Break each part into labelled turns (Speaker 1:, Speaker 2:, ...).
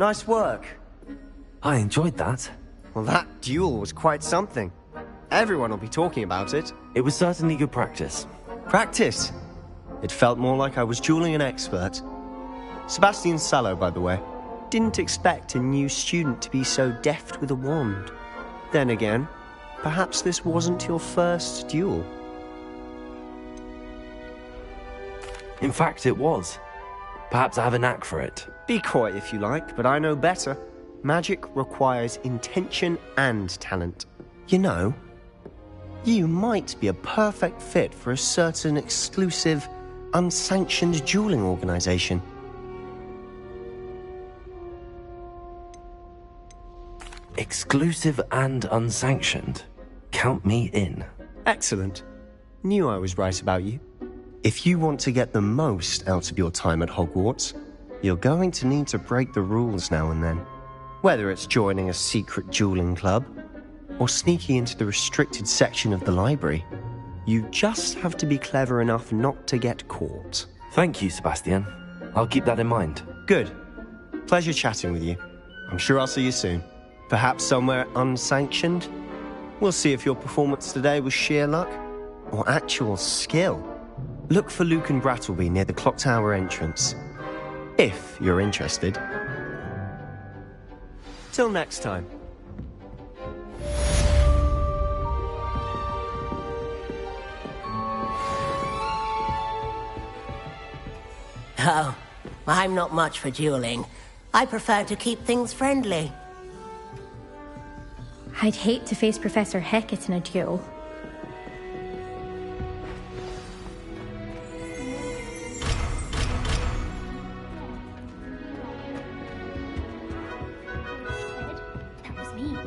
Speaker 1: Nice work.
Speaker 2: I enjoyed that.
Speaker 1: Well, that duel was quite something. Everyone will be talking about it.
Speaker 2: It was certainly good practice.
Speaker 1: Practice? It felt more like I was dueling an expert. Sebastian Sallow, by the way. Didn't expect a new student to be so deft with a wand. Then again, perhaps this wasn't your first duel.
Speaker 2: In fact, it was. Perhaps I have a knack for it.
Speaker 1: Be coy if you like, but I know better. Magic requires intention and talent. You know, you might be a perfect fit for a certain exclusive, unsanctioned dueling organization.
Speaker 2: Exclusive and unsanctioned. Count me in.
Speaker 1: Excellent. Knew I was right about you. If you want to get the most out of your time at Hogwarts, you're going to need to break the rules now and then. Whether it's joining a secret dueling club, or sneaking into the restricted section of the library, you just have to be clever enough not to get caught.
Speaker 2: Thank you, Sebastian. I'll keep that in mind.
Speaker 1: Good. Pleasure chatting with you. I'm sure I'll see you soon. Perhaps somewhere unsanctioned? We'll see if your performance today was sheer luck, or actual skill. Look for Luke and Brattleby near the clock tower entrance, if you're interested. Till next time.
Speaker 3: Oh, I'm not much for dueling. I prefer to keep things friendly.
Speaker 4: I'd hate to face Professor Hecat in a duel.
Speaker 5: That was me.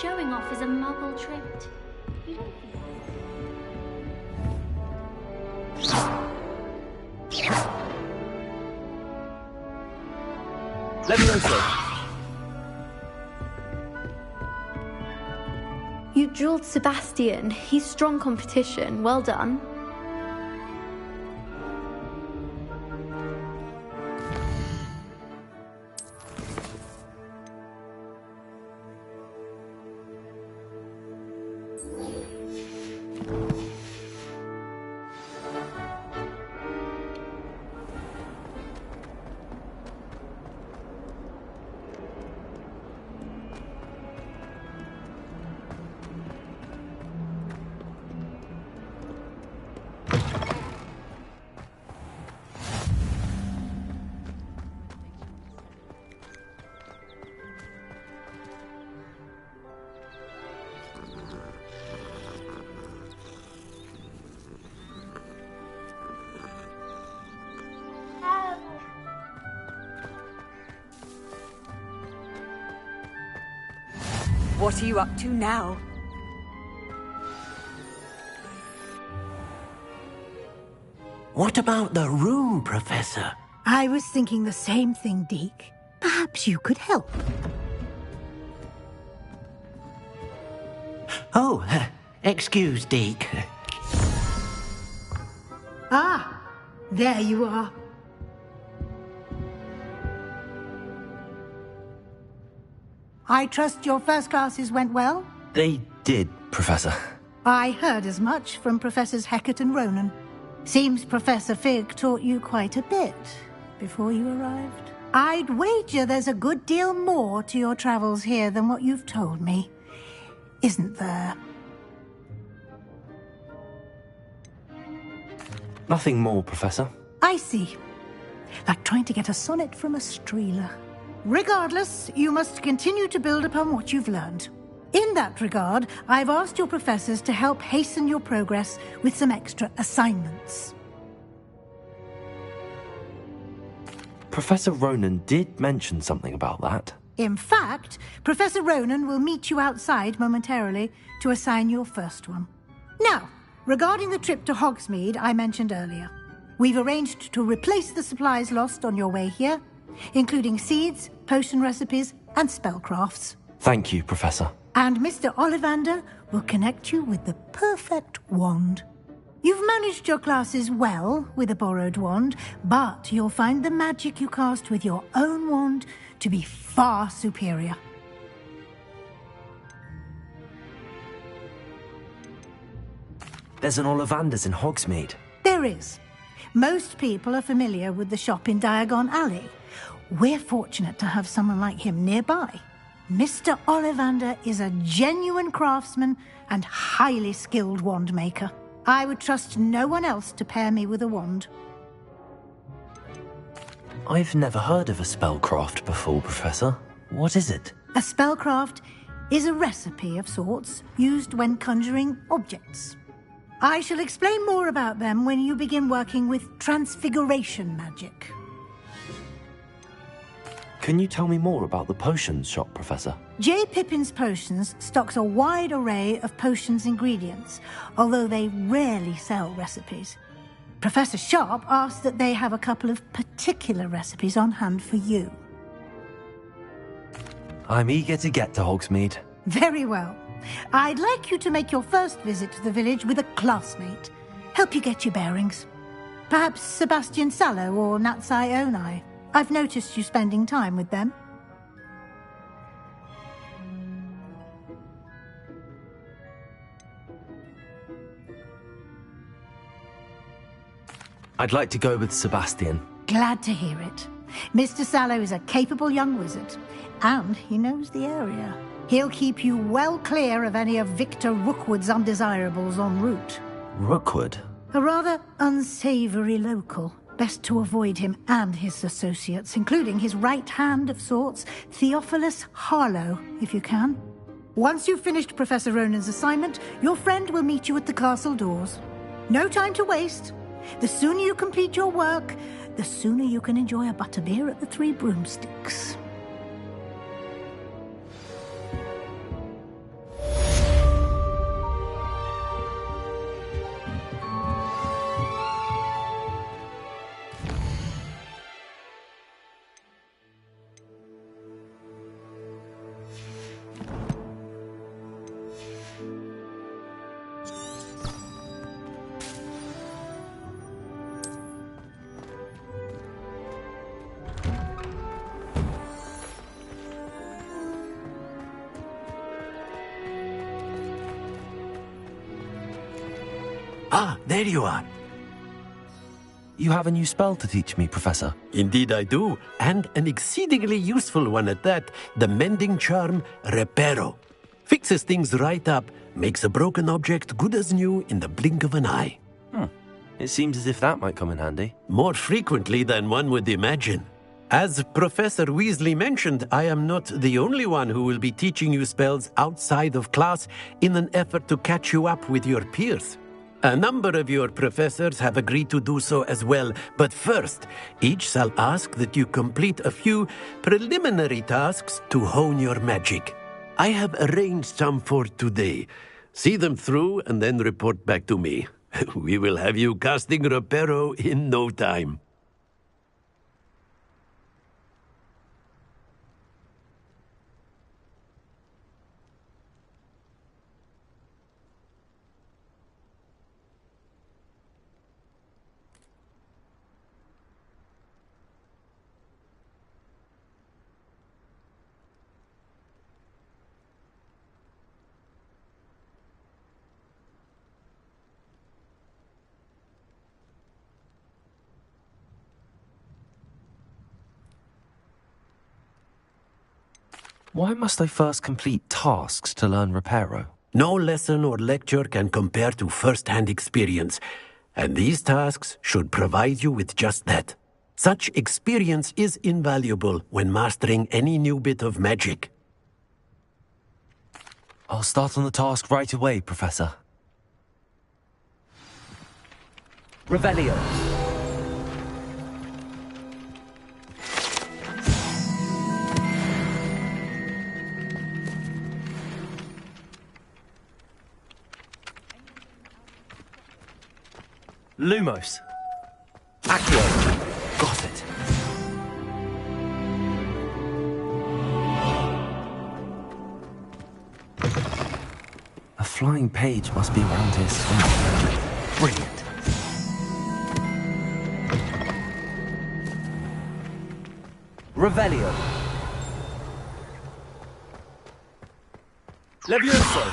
Speaker 5: Showing off is a muggle trait. You don't
Speaker 2: Levioso!
Speaker 4: You dueled Sebastian. He's strong competition. Well done.
Speaker 6: What are you up to now?
Speaker 7: What about the room, Professor?
Speaker 8: I was thinking the same thing, Deke. Perhaps you could help.
Speaker 7: Oh, excuse, Deke.
Speaker 8: Ah, there you are. I trust your first classes went well?
Speaker 2: They did, Professor.
Speaker 8: I heard as much from Professors Hecat and Ronan. Seems Professor Fig taught you quite a bit before you arrived. I'd wager there's a good deal more to your travels here than what you've told me. Isn't there?
Speaker 2: Nothing more, Professor.
Speaker 8: I see. Like trying to get a sonnet from a streeler. Regardless, you must continue to build upon what you've learned. In that regard, I've asked your professors to help hasten your progress with some extra assignments.
Speaker 2: Professor Ronan did mention something about that.
Speaker 8: In fact, Professor Ronan will meet you outside momentarily to assign your first one. Now, regarding the trip to Hogsmeade I mentioned earlier, we've arranged to replace the supplies lost on your way here, including seeds, potion recipes, and spellcrafts.
Speaker 2: Thank you, Professor.
Speaker 8: And Mr. Ollivander will connect you with the perfect wand. You've managed your classes well with a borrowed wand, but you'll find the magic you cast with your own wand to be far superior.
Speaker 2: There's an Ollivander's in Hogsmeade.
Speaker 8: There is. Most people are familiar with the shop in Diagon Alley. We're fortunate to have someone like him nearby. Mr. Ollivander is a genuine craftsman and highly skilled wand maker. I would trust no one else to pair me with a wand.
Speaker 2: I've never heard of a spellcraft before, Professor. What is it?
Speaker 8: A spellcraft is a recipe of sorts used when conjuring objects. I shall explain more about them when you begin working with transfiguration magic.
Speaker 2: Can you tell me more about the potions shop, Professor?
Speaker 8: J. Pippin's Potions stocks a wide array of potions ingredients, although they rarely sell recipes. Professor Sharp asked that they have a couple of particular recipes on hand for you.
Speaker 2: I'm eager to get to Hogsmeade.
Speaker 8: Very well. I'd like you to make your first visit to the village with a classmate. Help you get your bearings. Perhaps Sebastian Sallow or Natsai Onai. I've noticed you spending time with them.
Speaker 2: I'd like to go with Sebastian.
Speaker 8: Glad to hear it. Mr. Sallow is a capable young wizard, and he knows the area. He'll keep you well clear of any of Victor Rookwood's undesirables en route.
Speaker 2: Rookwood?
Speaker 8: A rather unsavory local. Best to avoid him and his associates, including his right hand of sorts, Theophilus Harlow, if you can. Once you've finished Professor Ronan's assignment, your friend will meet you at the castle doors. No time to waste. The sooner you complete your work, the sooner you can enjoy a butterbeer at the Three Broomsticks.
Speaker 7: Ah, there you are.
Speaker 2: You have a new spell to teach me, Professor.
Speaker 9: Indeed I do, and an exceedingly useful one at that, the mending charm Reparo. Fixes things right up, makes a broken object good as new in the blink of an eye.
Speaker 2: It seems as if that might come in handy.
Speaker 9: More frequently than one would imagine. As Professor Weasley mentioned, I am not the only one who will be teaching you spells outside of class in an effort to catch you up with your peers. A number of your professors have agreed to do so as well, but first, each shall ask that you complete a few preliminary tasks to hone your magic. I have arranged some for today. See them through and then report back to me. We will have you casting Reparo in no time.
Speaker 2: Why must I first complete tasks to learn Reparo?
Speaker 9: No lesson or lecture can compare to first-hand experience, and these tasks should provide you with just that. Such experience is invaluable when mastering any new bit of magic.
Speaker 2: I'll start on the task right away, Professor. Revelio. Lumos. Accio. Got it. A flying page must be around here somewhere. Brilliant. Revelio.
Speaker 10: Levioso.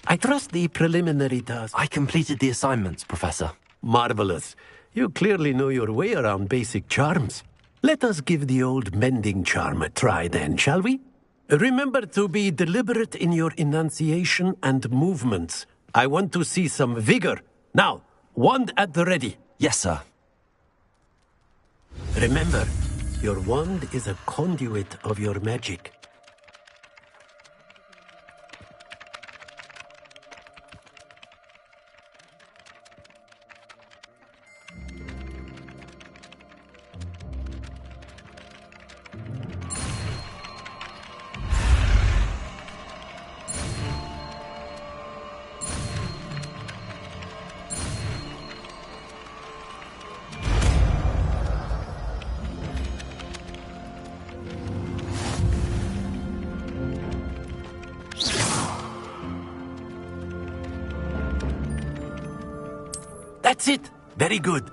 Speaker 9: I trust the preliminary task.
Speaker 2: I completed the assignments, Professor.
Speaker 9: Marvelous. You clearly know your way around basic charms. Let us give the old mending charm a try then, shall we? Remember to be deliberate in your enunciation and movements. I want to see some vigor. Now, wand at the ready.
Speaker 2: Yes, sir.
Speaker 9: Remember, your wand is a conduit of your magic. That's it! Very good.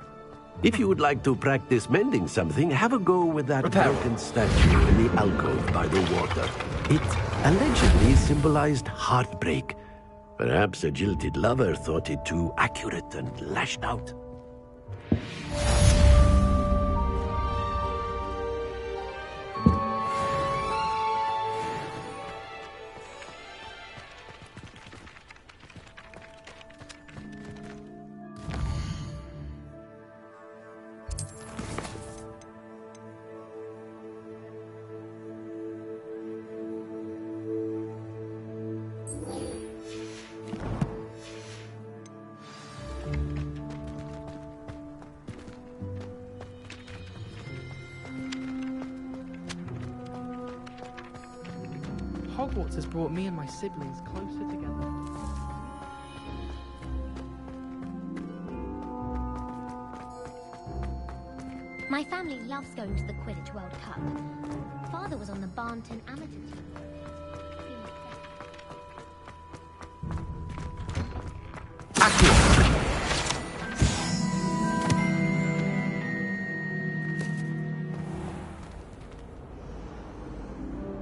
Speaker 9: If you would like to practice mending something, have a go with that broken statue in the alcove by the water. It allegedly symbolized heartbreak. Perhaps a jilted lover thought it too accurate and lashed out.
Speaker 11: Hogwarts has brought me and my siblings closer together.
Speaker 5: My family loves going to the Quidditch World Cup. Father was on the Barnton amateur team.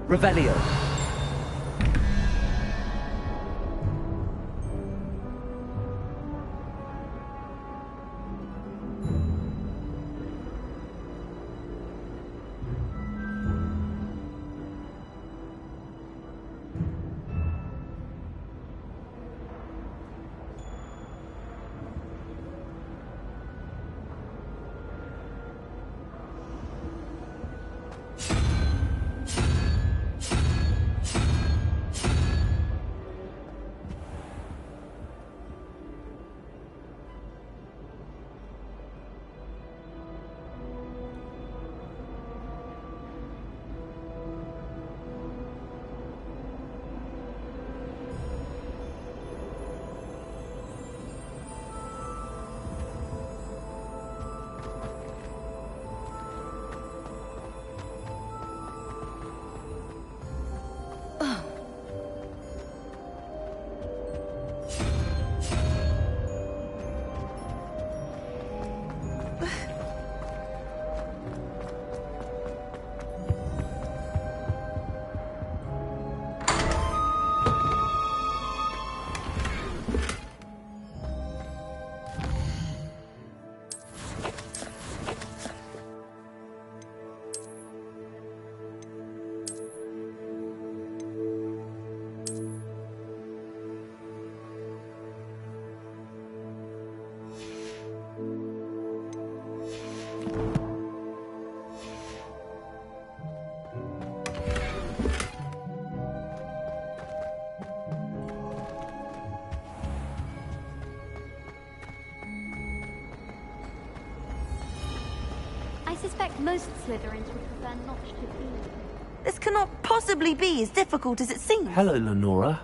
Speaker 2: Revelio.
Speaker 5: I suspect most Slytherins would prefer not to be.
Speaker 6: This cannot possibly be as difficult as it seems.
Speaker 2: Hello, Lenora.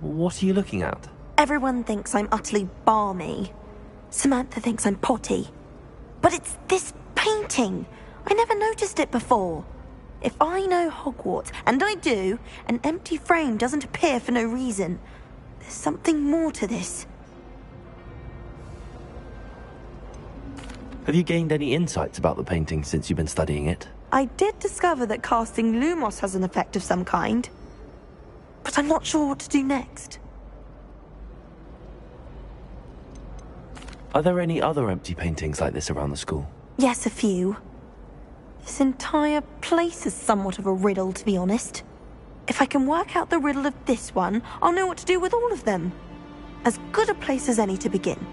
Speaker 2: What are you looking at?
Speaker 6: Everyone thinks I'm utterly balmy. Samantha thinks I'm potty. But it's this painting. I never noticed it before. If I know Hogwarts, and I do, an empty frame doesn't appear for no reason. There's something more to this.
Speaker 2: Have you gained any insights about the painting since you've been studying it?
Speaker 6: I did discover that casting Lumos has an effect of some kind, but I'm not sure what to do next.
Speaker 2: Are there any other empty paintings like this around the school?
Speaker 6: Yes, a few. This entire place is somewhat of a riddle, to be honest. If I can work out the riddle of this one, I'll know what to do with all of them. As good a place as any to begin.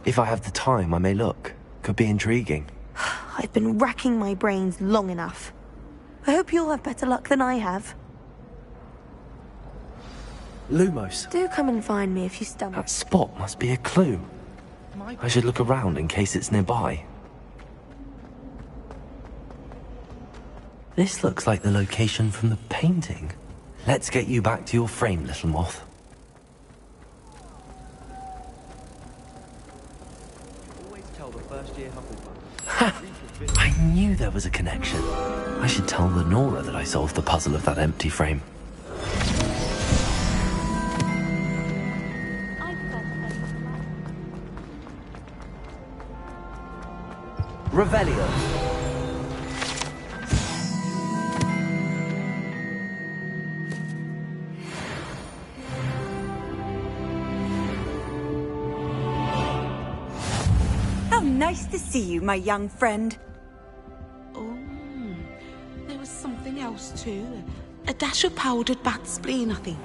Speaker 2: If I have the time, I may look. Could be intriguing.
Speaker 6: I've been racking my brains long enough. I hope you'll have better luck than I have.
Speaker 2: Lumos.
Speaker 6: Do come and find me if you stumble.
Speaker 2: That spot must be a clue. I should look around in case it's nearby. This looks like the location from the painting. Let's get you back to your frame, little moth.
Speaker 11: Always tell the first year
Speaker 2: Ha! I knew there was a connection. I should tell Lenora that I solved the puzzle of that empty frame. Revelio.
Speaker 10: How nice to see you, my young friend.
Speaker 12: Oh, there was something else too. A dash of powdered bat spleen, I think.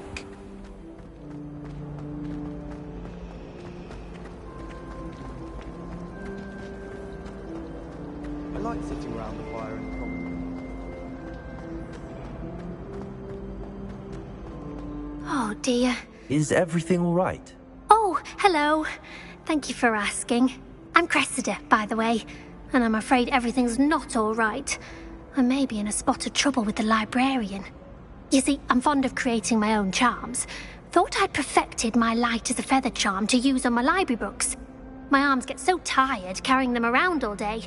Speaker 11: I like sitting around the fire in the common.
Speaker 5: Oh dear.
Speaker 2: Is everything all right?
Speaker 5: Oh, hello. Thank you for asking. I'm Cressida, by the way, and I'm afraid everything's not all right. I may be in a spot of trouble with the librarian. You see, I'm fond of creating my own charms. Thought I'd perfected my light as a feather charm to use on my library books. My arms get so tired carrying them around all day.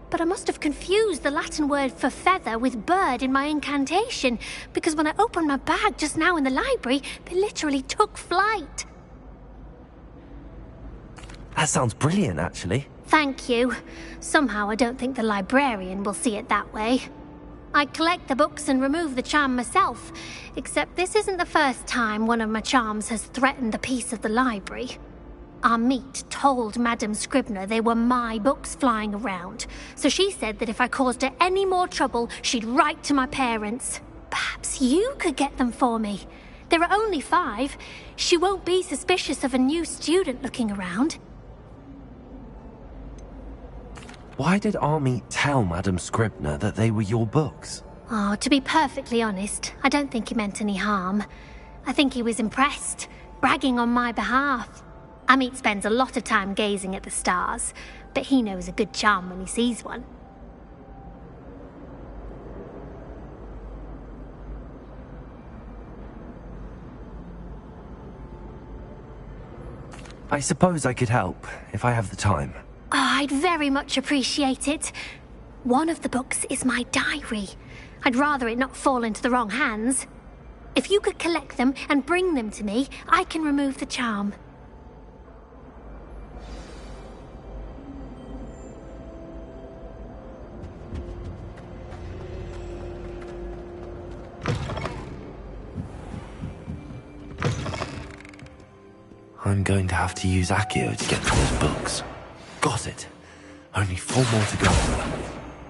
Speaker 5: But I must have confused the Latin word for feather with bird in my incantation, because when I opened my bag just now in the library, they literally took flight.
Speaker 2: That sounds brilliant, actually.
Speaker 5: Thank you. Somehow I don't think the librarian will see it that way. I collect the books and remove the charm myself, except this isn't the first time one of my charms has threatened the peace of the library. Our meet told Madame Scribner they were my books flying around, so she said that if I caused her any more trouble, she'd write to my parents. Perhaps you could get them for me. There are only 5. She won't be suspicious of a new student looking around.
Speaker 2: Why did Army tell Madame Scribner that they were your books?
Speaker 5: Oh, to be perfectly honest, I don't think he meant any harm. I think he was impressed, bragging on my behalf. Amit spends a lot of time gazing at the stars, but he knows a good charm when he sees one.
Speaker 2: I suppose I could help, if I have the time.
Speaker 5: Oh, I'd very much appreciate it. One of the books is my diary. I'd rather it not fall into the wrong hands. If you could collect them and bring them to me, I can remove the charm.
Speaker 2: I'm going to have to use Accio to get to those books. Got it. Only 4 more to go.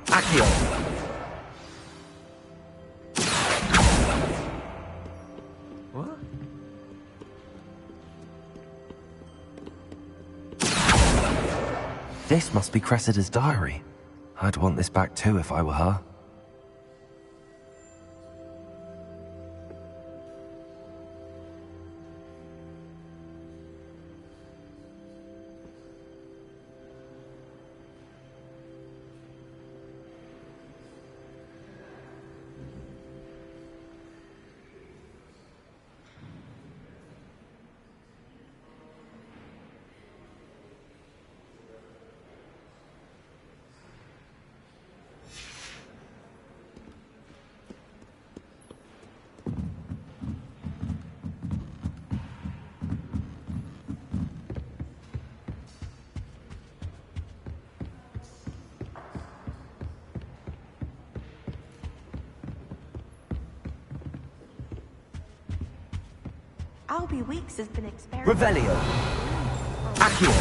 Speaker 2: Accio!
Speaker 11: What?
Speaker 2: This must be Cressida's diary. I'd want this back too if I were her.
Speaker 6: Albie Weeks has been experimenting.
Speaker 2: Revelio! Accio!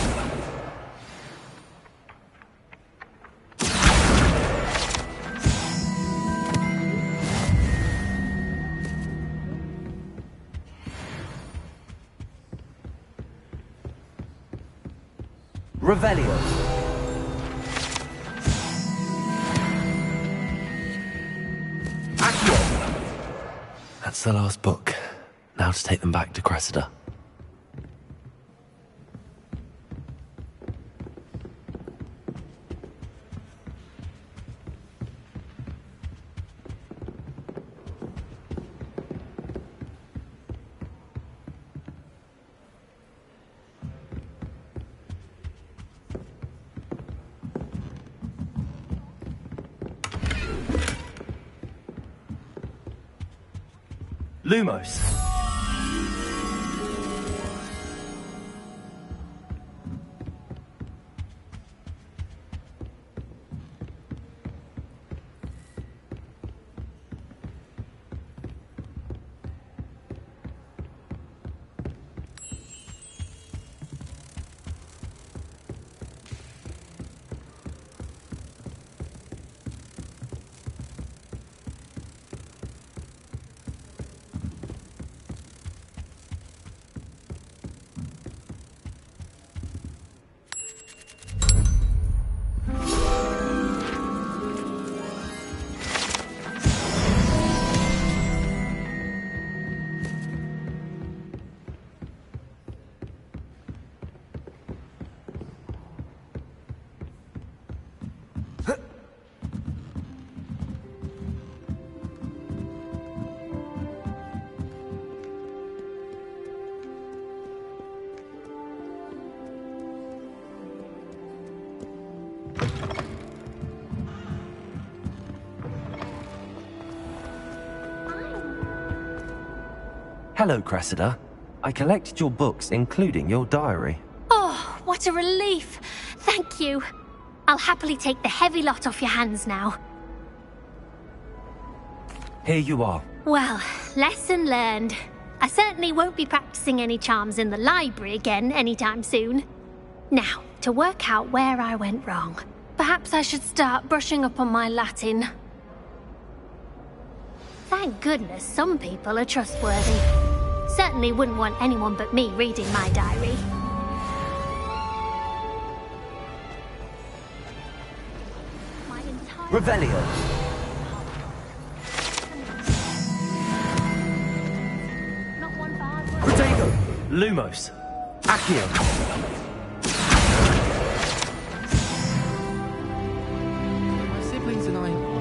Speaker 2: Revelio. Accio. That's the last book. Now to take them back to Cressida. Lumos. Hello, Cressida. I collected your books, including your diary.
Speaker 5: Oh, what a relief. Thank you. I'll happily take the heavy lot off your hands now.
Speaker 2: Here you are.
Speaker 5: Well, lesson learned. I certainly won't be practicing any charms in the library again anytime soon. Now, to work out where I went wrong. Perhaps I should start brushing up on my Latin. Thank goodness some people are trustworthy. Certainly wouldn't want anyone but me reading my diary.
Speaker 2: Revelio. Protego. Lumos. Accio.
Speaker 11: My siblings and I...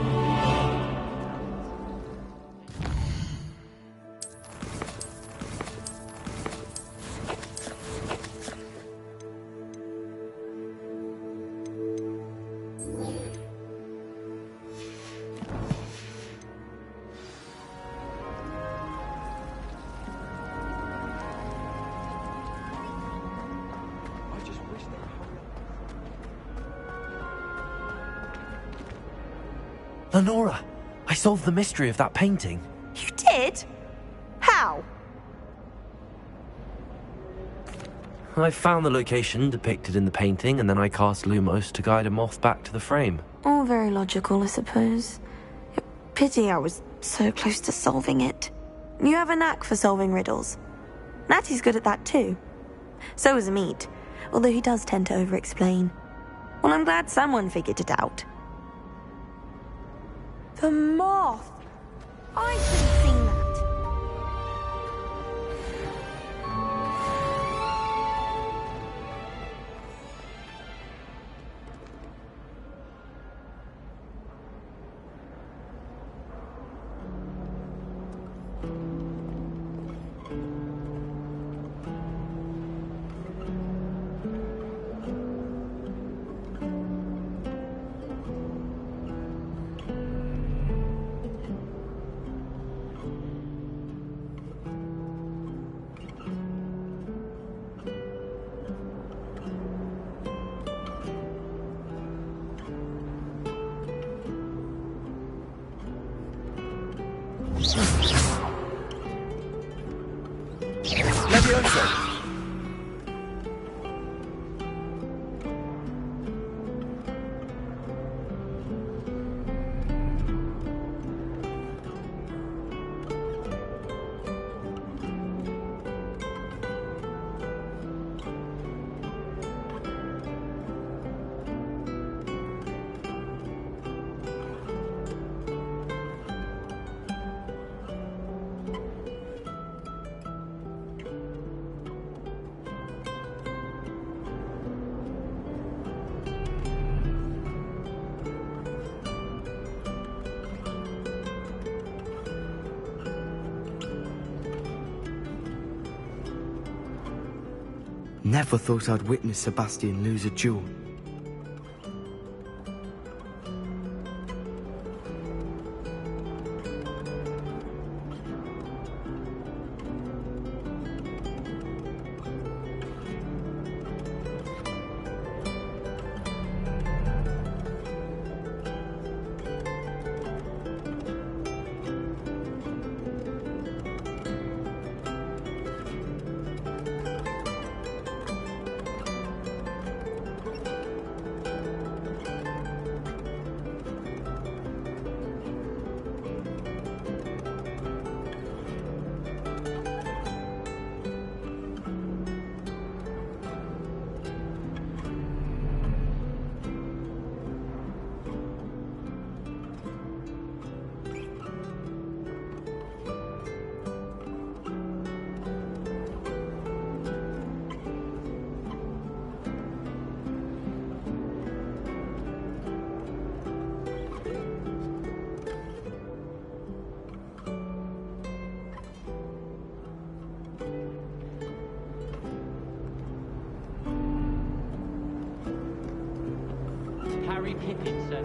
Speaker 2: Lenora, I solved the mystery of that painting.
Speaker 6: You did? How?
Speaker 2: I found the location depicted in the painting, and then I cast Lumos to guide a moth back to the frame.
Speaker 6: All very logical, I suppose. Pity I was so close to solving it. You have a knack for solving riddles. Natty's good at that too. So is Amit, although he does tend to over-explain. Well, I'm glad someone figured it out. The moth! I should have seen that.
Speaker 2: Levioso! Never thought I'd witness Sebastian lose a duel.
Speaker 13: Harry Pippin, sir.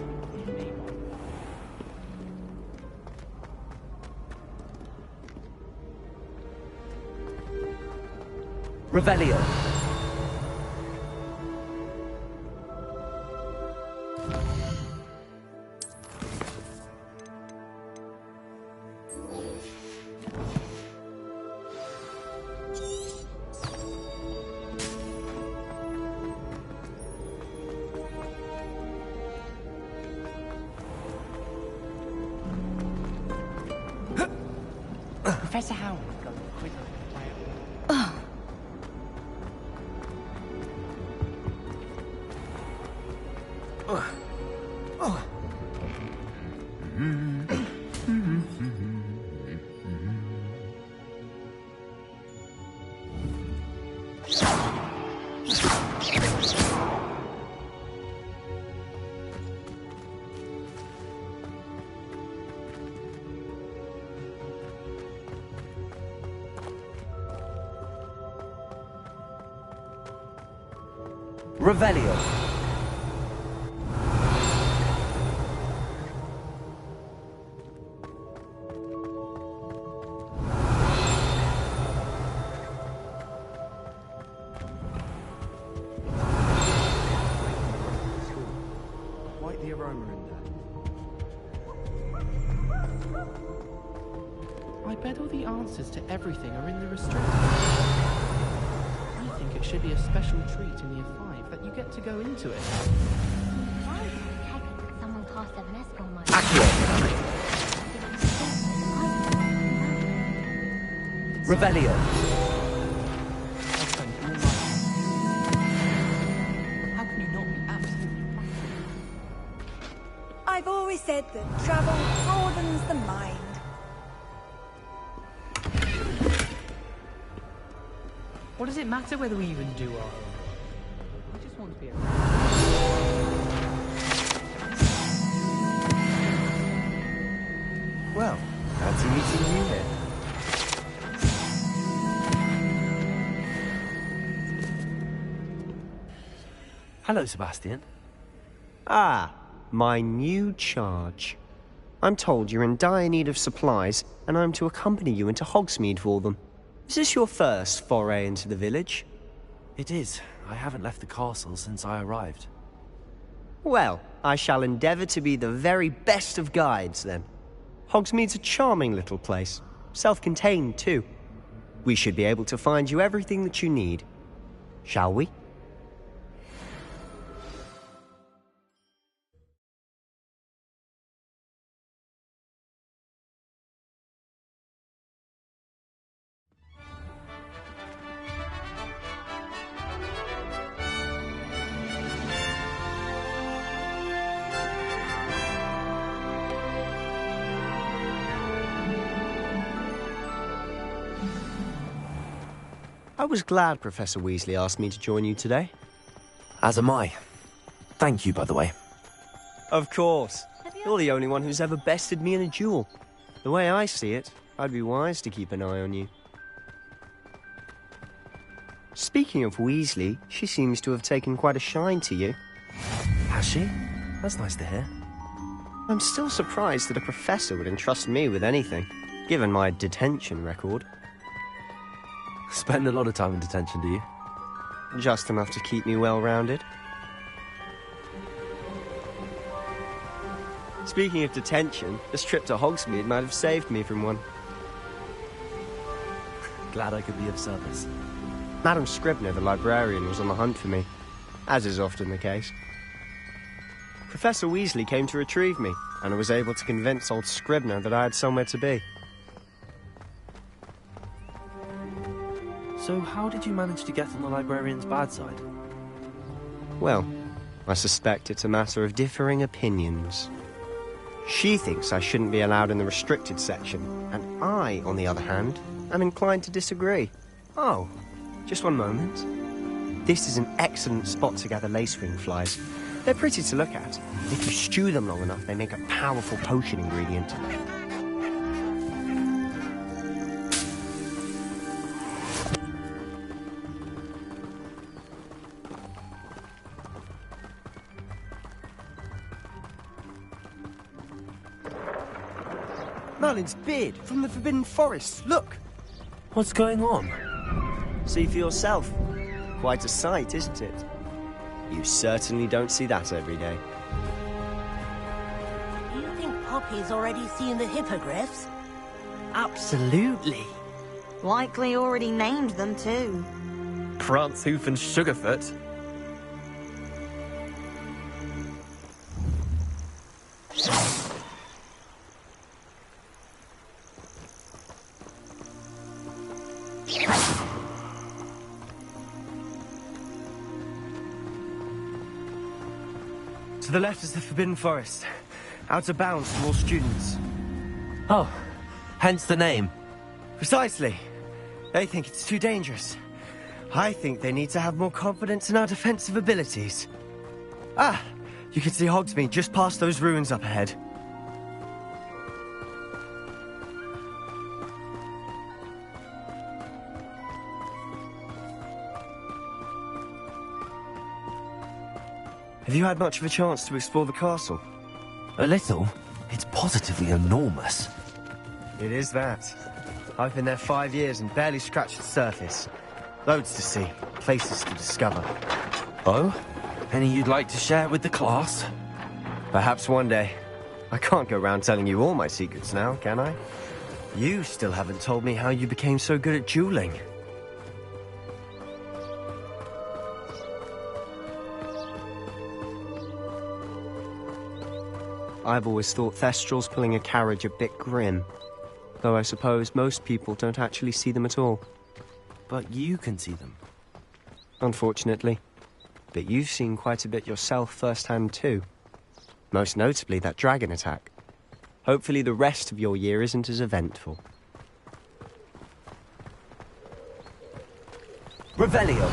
Speaker 2: Revelio.
Speaker 13: Professor Howard, go quickly.
Speaker 2: Revelio.
Speaker 11: Quite the aroma in there. I bet all the answers to everything are in the restricted. I think it should be a special treat in Year 5 that you get to go into it.
Speaker 5: Someone cast an escrow on my
Speaker 2: Revelio.
Speaker 10: How can you not be absolutely I've always said that travel broadens the mind.
Speaker 13: What does it matter whether we even do our own? I just want to be around.
Speaker 1: Well, fancy meeting you here.
Speaker 2: Hello, Sebastian.
Speaker 1: Ah, my new charge. I'm told you're in dire need of supplies, and I'm to accompany you into Hogsmeade for them. Is this your first foray into the village?
Speaker 2: It is. I haven't left the castle since I arrived.
Speaker 1: Well, I shall endeavour to be the very best of guides, then. Hogsmeade's a charming little place. Self-contained, too. We should be able to find you everything that you need. Shall we? I was glad Professor Weasley asked me to join you today.
Speaker 2: As am I. Thank you, by the way.
Speaker 1: Of course. You're the only one who's ever bested me in a duel. The way I see it, I'd be wise to keep an eye on you. Speaking of Weasley, she seems to have taken quite a shine to you.
Speaker 2: Has she? That's nice to hear.
Speaker 1: I'm still surprised that a professor would entrust me with anything, given my detention record.
Speaker 2: Spend a lot of time in detention, do you?
Speaker 1: Just enough to keep me well-rounded. Speaking of detention, this trip to Hogsmeade might have saved me from one.
Speaker 2: Glad I could be of service.
Speaker 1: Madam Scribner, the librarian, was on the hunt for me, as is often the case. Professor Weasley came to retrieve me, and I was able to convince old Scribner that I had somewhere to be.
Speaker 2: So how did you manage to get on the librarian's bad side?
Speaker 1: Well, I suspect it's a matter of differing opinions. She thinks I shouldn't be allowed in the restricted section, and I, on the other hand, am inclined to disagree. Oh, just one moment. This is an excellent spot to gather lacewing flies. They're pretty to look at. If you stew them long enough, they make a powerful potion ingredient. Merlin's beard from the Forbidden Forest. Look!
Speaker 2: What's going on?
Speaker 1: See for yourself. Quite a sight, isn't it? You certainly don't see that every day.
Speaker 3: You think Poppy's already seen the hippogriffs?
Speaker 13: Absolutely.
Speaker 6: Likely already named them too.
Speaker 13: Prantzhoof and Sugarfoot.
Speaker 1: To the left is the Forbidden Forest. Out of bounds to all students.
Speaker 2: Oh, hence the name.
Speaker 1: Precisely. They think it's too dangerous. I think they need to have more confidence in our defensive abilities. Ah, you can see Hogsmeade just past those ruins up ahead. Have you had much of a chance to explore the castle?
Speaker 2: A little. It's positively enormous.
Speaker 1: It is that. I've been there 5 years and barely scratched the surface. Loads to see, places to discover.
Speaker 2: Oh? Any you'd like to share with the class?
Speaker 1: Perhaps one day. I can't go around telling you all my secrets now, can I? You still haven't told me how you became so good at dueling. I've always thought Thestrals pulling a carriage a bit grim. Though I suppose most people don't actually see them at all.
Speaker 2: But you can see them.
Speaker 1: Unfortunately. But you've seen quite a bit yourself firsthand too. Most notably that dragon attack. Hopefully the rest of your year isn't as eventful. Revelio!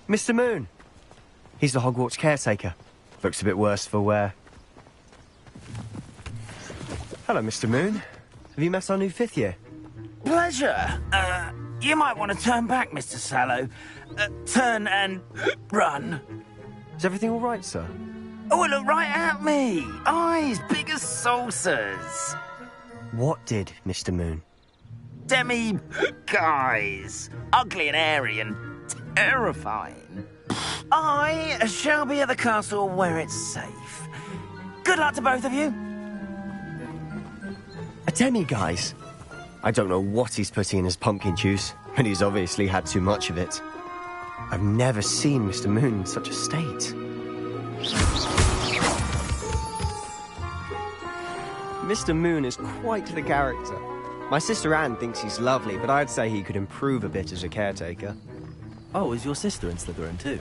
Speaker 1: Mr. Moon! He's the Hogwarts caretaker. Looks a bit worse for wear. Hello, Mr. Moon. Have you met our new 5th year?
Speaker 14: Pleasure. You might want to turn back, Mr. Sallow. Turn and run.
Speaker 1: Is everything all right, sir?
Speaker 14: Oh, look right at me. Eyes big as saucers.
Speaker 1: What did, Mr. Moon?
Speaker 14: Guys. Ugly and hairy and terrifying. I shall be at the castle where it's safe. Good luck to both of you.
Speaker 1: A demi-guise? I don't know what he's putting in his pumpkin juice, but he's obviously had too much of it. I've never seen Mr. Moon in such a state. Mr. Moon is quite the character. My sister Anne thinks he's lovely, but I'd say he could improve a bit as a caretaker.
Speaker 2: Oh, is your sister in Slytherin too?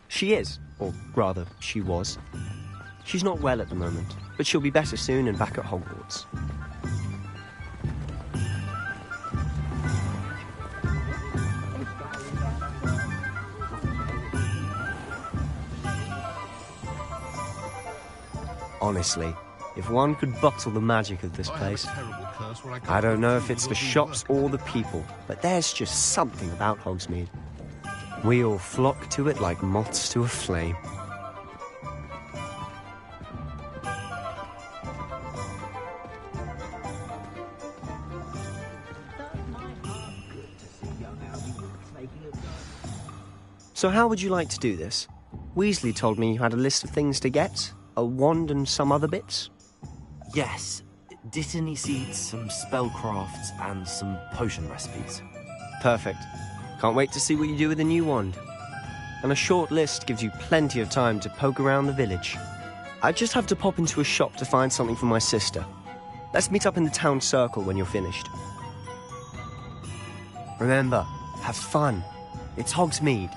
Speaker 1: She is, or rather, she was. She's not well at the moment, but she'll be better soon and back at Hogwarts. Honestly, If one could bottle the magic of this place. I don't know if it's the shops or the people, but there's just something about Hogsmeade. We all flock to it like moths to a flame. So how would you like to do this? Weasley told me you had a list of things to get, a wand and some other bits.
Speaker 2: Yes. Dittany seeds, some spellcrafts, and some potion recipes.
Speaker 1: Perfect. Can't wait to see what you do with the new wand. And a short list gives you plenty of time to poke around the village. I just have to pop into a shop to find something for my sister. Let's meet up in the town circle when you're finished. Remember, have fun. It's Hogsmeade.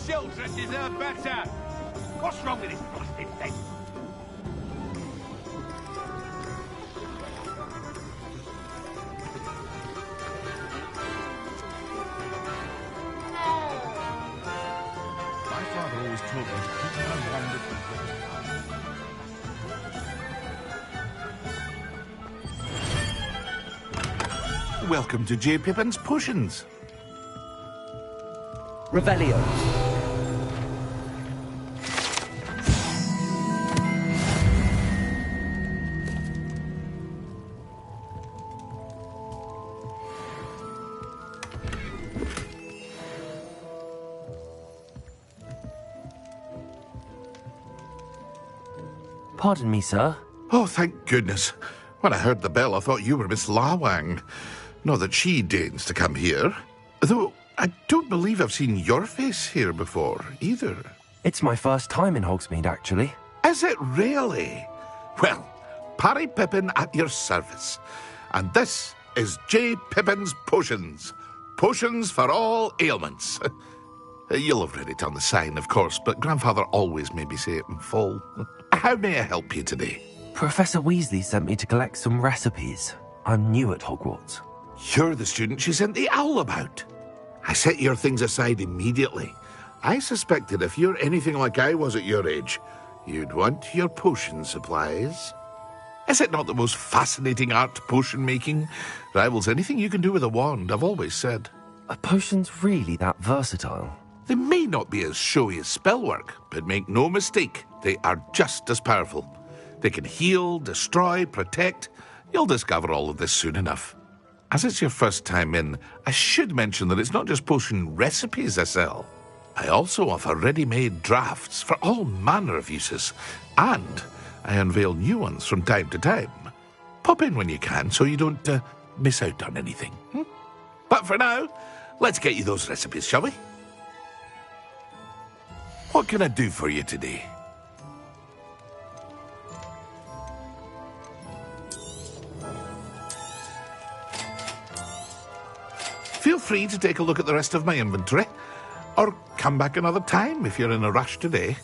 Speaker 15: children deserve better. What's wrong with this blasted thing?
Speaker 16: My father always told me to keep my wonderful gift. Welcome to J. Pippin's Potions.
Speaker 13: Revelio.
Speaker 2: Pardon me, sir.
Speaker 16: Oh, thank goodness. When I heard the bell, I thought you were Miss Lawang. Not that she deigns to come here. Though I don't believe I've seen your face here before, either.
Speaker 2: It's my first time in Hogsmeade, actually.
Speaker 16: Is it really? Well, Parry Pippin at your service. And this is J. Pippin's Potions. Potions for all ailments. You'll have read it on the sign, of course, but Grandfather always made me say it in full. How may I help you today?
Speaker 2: Professor Weasley sent me to collect some recipes. I'm new at Hogwarts.
Speaker 16: You're the student she sent the owl about. I set your things aside immediately. I suspected if you're anything like I was at your age, you'd want your potion supplies. Is it not the most fascinating art, potion making? Rivals anything you can do with a wand, I've always said.
Speaker 2: Are potions really that versatile?
Speaker 16: They may not be as showy as spellwork, but make no mistake, they are just as powerful. They can heal, destroy, protect. You'll discover all of this soon enough. As it's your first time in, I should mention that it's not just potion recipes I sell. I also offer ready-made drafts for all manner of uses, and I unveil new ones from time to time. Pop in when you can so you don't miss out on anything. But for now, let's get you those recipes, shall we? What can I do for you today? Feel free to take a look at the rest of my inventory, or come back another time if you're in a rush today.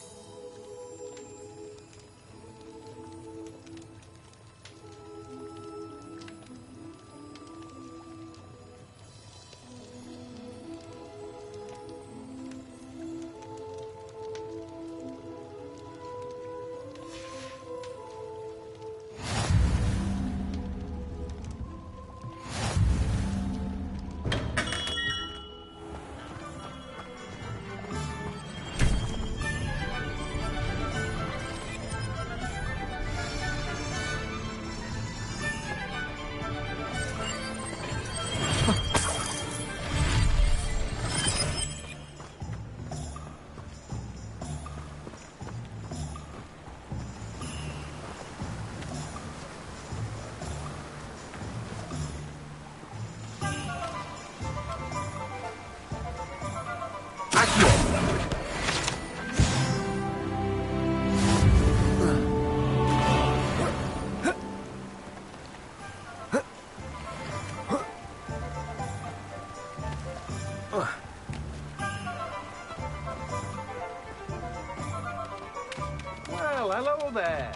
Speaker 15: Well, hello there.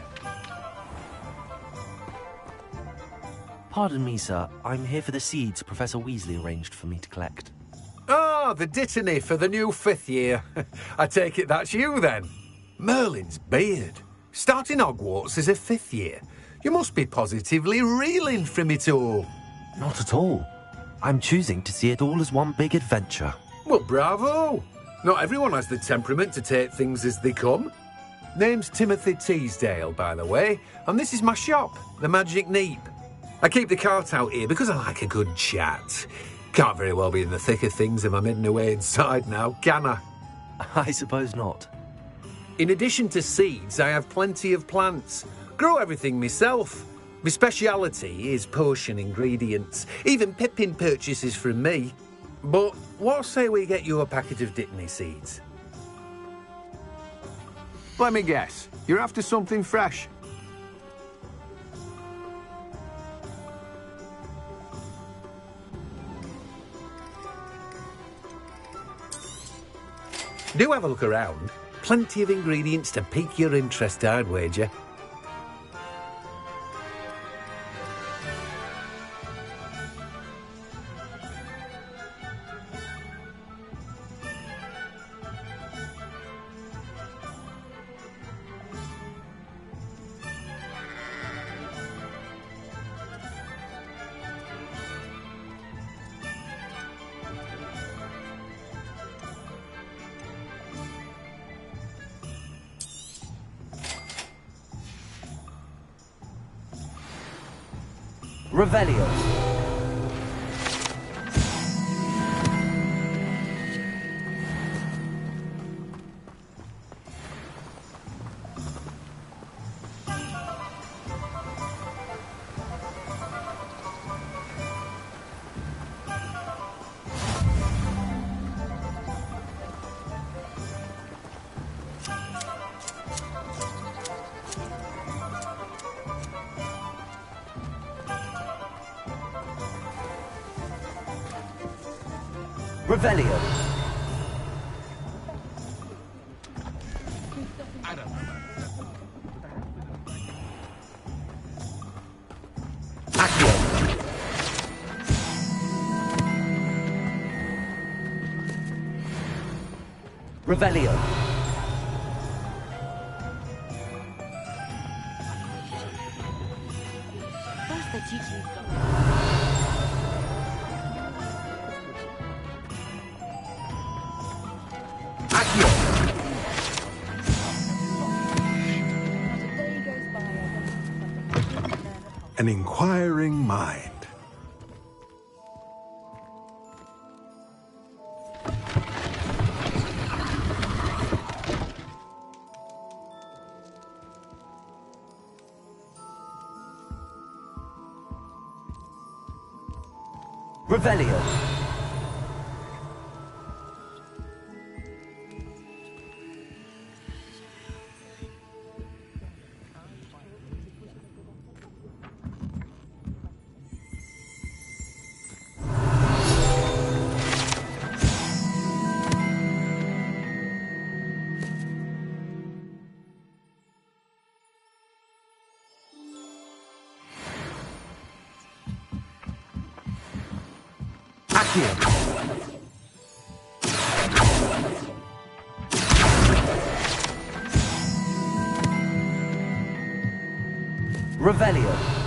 Speaker 2: Pardon me, sir. I'm here for the seeds Professor Weasley arranged for me to collect.
Speaker 15: Ah, the dittany for the new 5th year. I take it that's you, then. Merlin's beard. Starting Hogwarts as a 5th year. You must be positively reeling from it all.
Speaker 2: Not at all. I'm choosing to see it all as one big adventure.
Speaker 15: Well, bravo. Not everyone has the temperament to take things as they come. Name's Timothy Teasdale, by the way, and this is my shop, the Magic Neep. I keep the cart out here because I like a good chat. Can't very well be in the thick of things if I'm hidden away inside now, can I?
Speaker 2: I suppose not.
Speaker 15: In addition to seeds, I have plenty of plants. Grow everything myself. My speciality is potion ingredients. Even Pippin purchases from me. But what say we get you a packet of dittany seeds? Let me guess. You're after something fresh. Do have a look around. Plenty of ingredients to pique your interest, I'd wager.
Speaker 17: Revelio. Revelio. Accio. Revelio.
Speaker 12: First they teach me.
Speaker 18: An inquiring mind.
Speaker 17: Revelio. Revelio.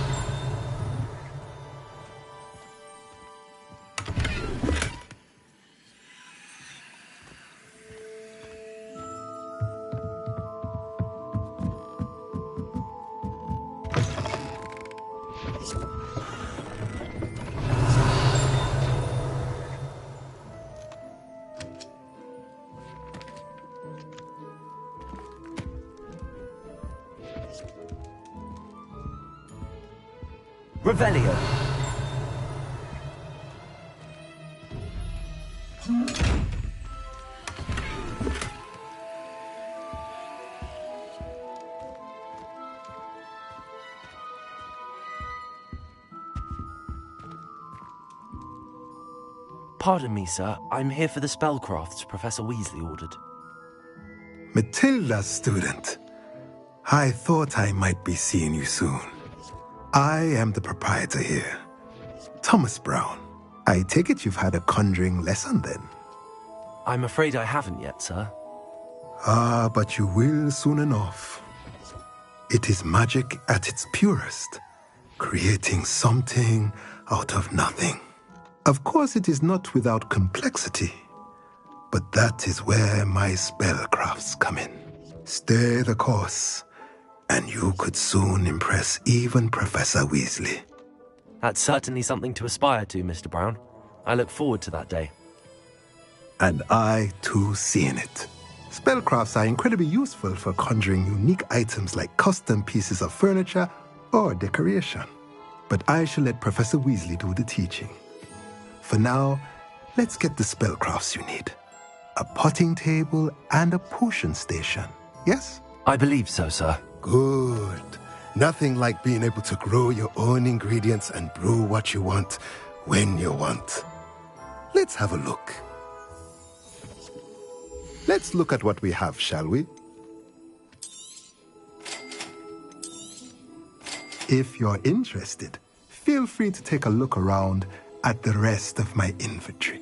Speaker 17: Revelio.
Speaker 2: Pardon me, sir. I'm here for the spellcrafts Professor Weasley ordered.
Speaker 18: Matilda, student. I thought I might be seeing you soon. I am the proprietor here, Thomas Brown. I take it you've had a conjuring lesson then?
Speaker 2: I'm afraid I haven't yet, sir.
Speaker 18: Ah, but you will soon enough. It is magic at its purest, creating something out of nothing. Of course, it is not without complexity, but that is where my spellcrafts come in. Stay the course, and you could soon impress even Professor Weasley.
Speaker 2: That's certainly something to aspire to, Mr. Brown. I look forward to that day.
Speaker 18: And I, too, seeing it. Spellcrafts are incredibly useful for conjuring unique items like custom pieces of furniture or decoration. But I shall let Professor Weasley do the teaching. For now, let's get the spellcrafts you need. A potting table and a potion station, yes?
Speaker 2: I believe so, sir.
Speaker 18: Good. Nothing like being able to grow your own ingredients and brew what you want when you want. Let's have a look. Let's look at what we have, shall we? If you're interested, feel free to take a look around at the rest of my inventory.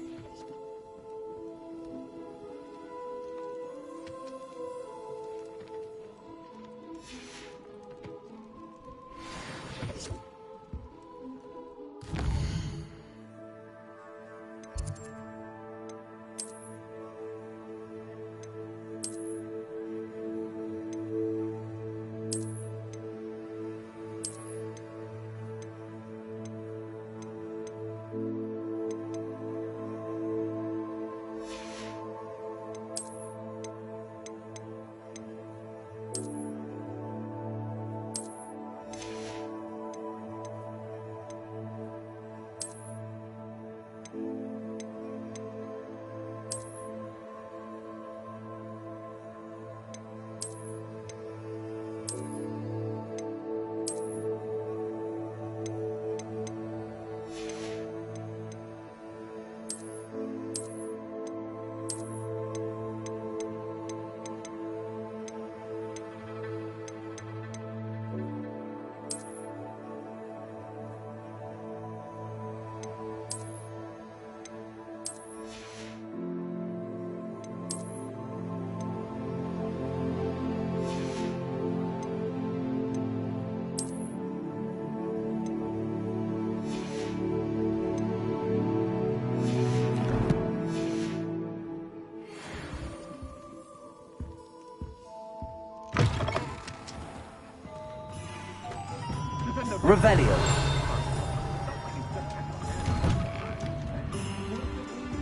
Speaker 17: Revelio.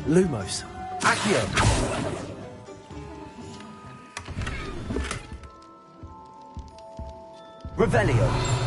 Speaker 2: Lumos.
Speaker 17: Accio. Revelio.